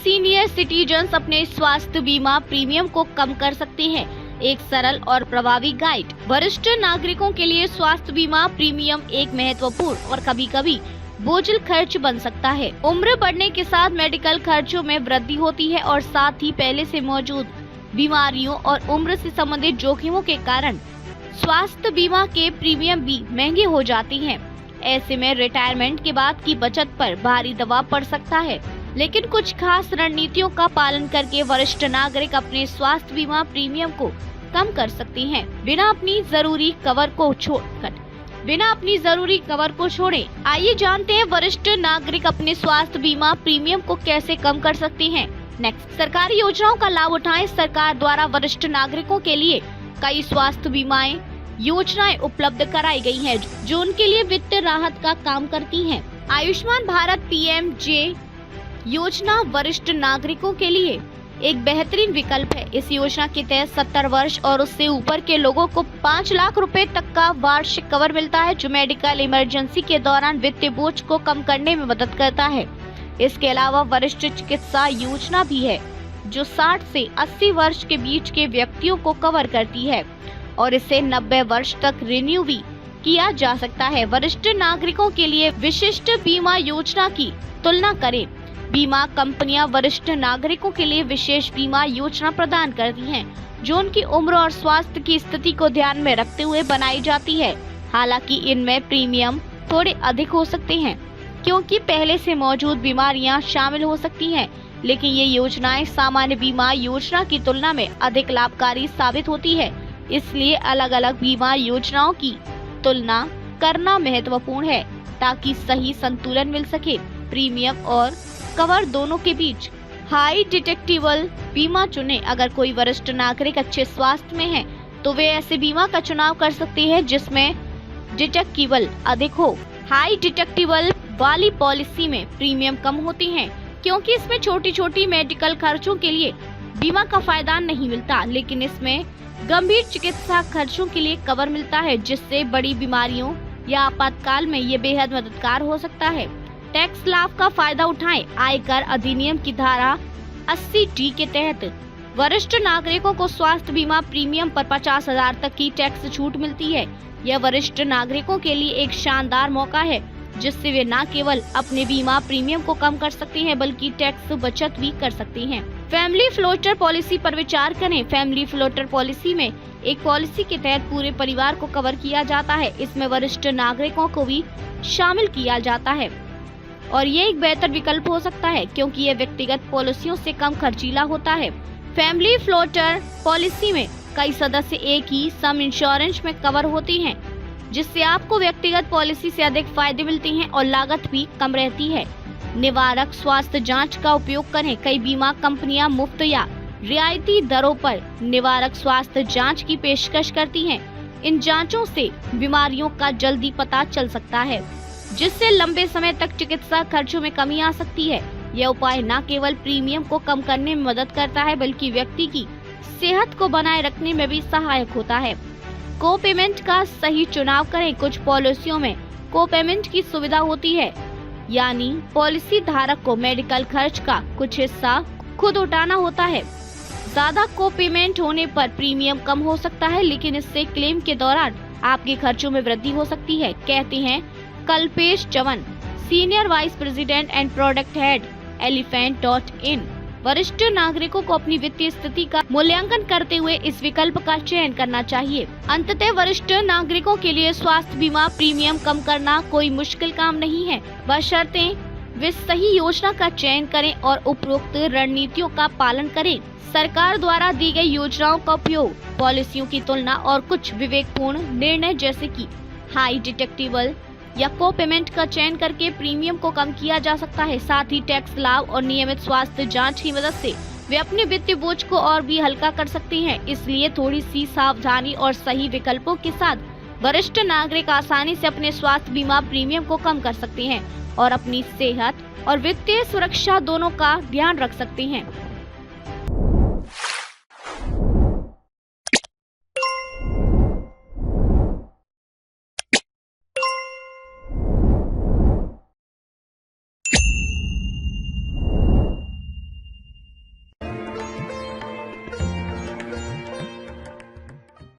Senior citizens अपने स्वास्थ्य बीमा प्रीमियम को कम कर सकते हैं। एक सरल और प्रभावी गाइड। वरिष्ठ नागरिकों के लिए स्वास्थ्य बीमा प्रीमियम एक महत्वपूर्ण और कभी-कभी बोझिल खर्च बन सकता है। उम्र बढ़ने के साथ मेडिकल खर्चों में वृद्धि होती है और साथ ही पहले से मौजूद बीमारियों और उम्र से संबंधित जोखिमों के कारण स्वास्थ्य बीमा के प्रीमियम भी महंगे हो जाते हैं। ऐसे में रिटायरमेंट के बाद की बचत पर भारी दबाव पड़ सकता है, लेकिन कुछ खास रणनीतियों का पालन करके वरिष्ठ नागरिक अपने स्वास्थ्य बीमा प्रीमियम को कम कर सकते हैं, बिना अपनी जरूरी कवर को छोड़े। आइए जानते हैं वरिष्ठ नागरिक अपने स्वास्थ्य बीमा प्रीमियम को कैसे कम कर सकते हैं। नेक्स्ट, सरकारी योजनाओं का लाभ उठाएं। सरकार द्वारा वरिष्ठ नागरिकों के लिए कई स्वास्थ्य बीमाएं योजनाएं उपलब्ध कराई गई हैं, जो उनके लिए वित्तीय राहत का काम करती हैं। आयुष्मान भारत PMJ योजना वरिष्ठ नागरिकों के लिए एक बेहतरीन विकल्प है। इस योजना के तहत 70 वर्ष और उससे ऊपर के लोगों को 5 लाख रुपए तक का वार्षिक कवर मिलता है, जो मेडिकल इमरजेंसी के दौरान वित्तीय बोझ को कम करने में मदद करता है। इसके अलावा वरिष्ठ चिकित्सा योजना भी है, जो 60 से 80 वर्ष के बीच के व्यक्तियों को कवर करती है और इसे 90 वर्ष तक रिन्यू भी किया जा सकता है। वरिष्ठ नागरिकों के लिए विशिष्ट बीमा योजना की तुलना करें। बीमा कंपनियां वरिष्ठ नागरिकों के लिए विशेष बीमा योजना प्रदान करती हैं, जो उनकी उम्र और स्वास्थ्य की स्थिति को ध्यान में रखते हुए बनाई जाती है। हालांकि इनमें प्रीमियम थोड़े अधिक हो सकते हैं, क्योंकि पहले से मौजूद बीमारियां शामिल हो सकती हैं, लेकिन ये योजनाएं सामान्य बीमा योजना की तुलना में अधिक लाभकारी साबित होती है। इसलिए अलग अलग बीमा योजनाओं की तुलना करना महत्वपूर्ण है, ताकि सही संतुलन मिल सके। प्रीमियम और कवर दोनों के बीच हाई डिटेक्टिबल बीमा चुनें। अगर कोई वरिष्ठ नागरिक अच्छे स्वास्थ्य में है, तो वे ऐसे बीमा का चुनाव कर सकते हैं जिसमें डिटेक्टिबल अधिक हो। हाई डिटेक्टिबल वाली पॉलिसी में प्रीमियम कम होते हैं, क्योंकि इसमें छोटी छोटी मेडिकल खर्चों के लिए बीमा का फायदा नहीं मिलता, लेकिन इसमें गंभीर चिकित्सा खर्चों के लिए कवर मिलता है, जिससे बड़ी बीमारियों या आपातकाल में ये बेहद मददगार हो सकता है। टैक्स लाभ का फायदा उठाएं। आयकर अधिनियम की धारा 80D के तहत वरिष्ठ नागरिकों को स्वास्थ्य बीमा प्रीमियम पर 50,000 तक की टैक्स छूट मिलती है। यह वरिष्ठ नागरिकों के लिए एक शानदार मौका है, जिससे वे न केवल अपने बीमा प्रीमियम को कम कर सकते हैं, बल्कि टैक्स बचत भी कर सकते हैं। फैमिली फ्लोटर पॉलिसी पर विचार करें। फैमिली फ्लोटर पॉलिसी में एक पॉलिसी के तहत पूरे परिवार को कवर किया जाता है। इसमें वरिष्ठ नागरिकों को भी शामिल किया जाता है और ये एक बेहतर विकल्प हो सकता है, क्योंकि ये व्यक्तिगत पॉलिसियों से कम खर्चीला होता है। फैमिली फ्लोटर पॉलिसी में कई सदस्य एक ही सम इंश्योरेंस में कवर होते हैं, जिससे आपको व्यक्तिगत पॉलिसी से अधिक फायदे मिलते हैं और लागत भी कम रहती है। निवारक स्वास्थ्य जांच का उपयोग करें। कई बीमा कंपनियां मुफ्त या रियायती दरों पर निवारक स्वास्थ्य जांच की पेशकश करती हैं। इन जांचों से बीमारियों का जल्दी पता चल सकता है, जिससे लंबे समय तक चिकित्सा खर्चों में कमी आ सकती है। यह उपाय न केवल प्रीमियम को कम करने में मदद करता है, बल्कि व्यक्ति की सेहत को बनाए रखने में भी सहायक होता है। को पेमेंट का सही चुनाव करें। कुछ पॉलिसियों में को पेमेंट की सुविधा होती है, यानी पॉलिसी धारक को मेडिकल खर्च का कुछ हिस्सा खुद उठाना होता है। ज्यादा को पेमेंट होने पर प्रीमियम कम हो सकता है, लेकिन इससे क्लेम के दौरान आपके खर्चों में वृद्धि हो सकती है, कहते हैं Kalpesh Chavan, senior vice president and product head, elephant.in। वरिष्ठ नागरिकों को अपनी वित्तीय स्थिति का मूल्यांकन करते हुए इस विकल्प का चयन करना चाहिए। अंततः वरिष्ठ नागरिकों के लिए स्वास्थ्य बीमा प्रीमियम कम करना कोई मुश्किल काम नहीं है, बशर्ते वे सही योजना का चयन करें और उपरोक्त रणनीतियों का पालन करें। सरकार द्वारा दी गई योजनाओं का उपयोग, पॉलिसियों की तुलना और कुछ विवेकपूर्ण निर्णय जैसे कि हाई डिटेक्टिबल या को पेमेंट का चयन करके प्रीमियम को कम किया जा सकता है। साथ ही टैक्स लाभ और नियमित स्वास्थ्य जांच की मदद से वे अपने वित्तीय बोझ को और भी हल्का कर सकते हैं। इसलिए थोड़ी सी सावधानी और सही विकल्पों के साथ वरिष्ठ नागरिक आसानी से अपने स्वास्थ्य बीमा प्रीमियम को कम कर सकते हैं और अपनी सेहत और वित्तीय सुरक्षा दोनों का ध्यान रख सकते हैं।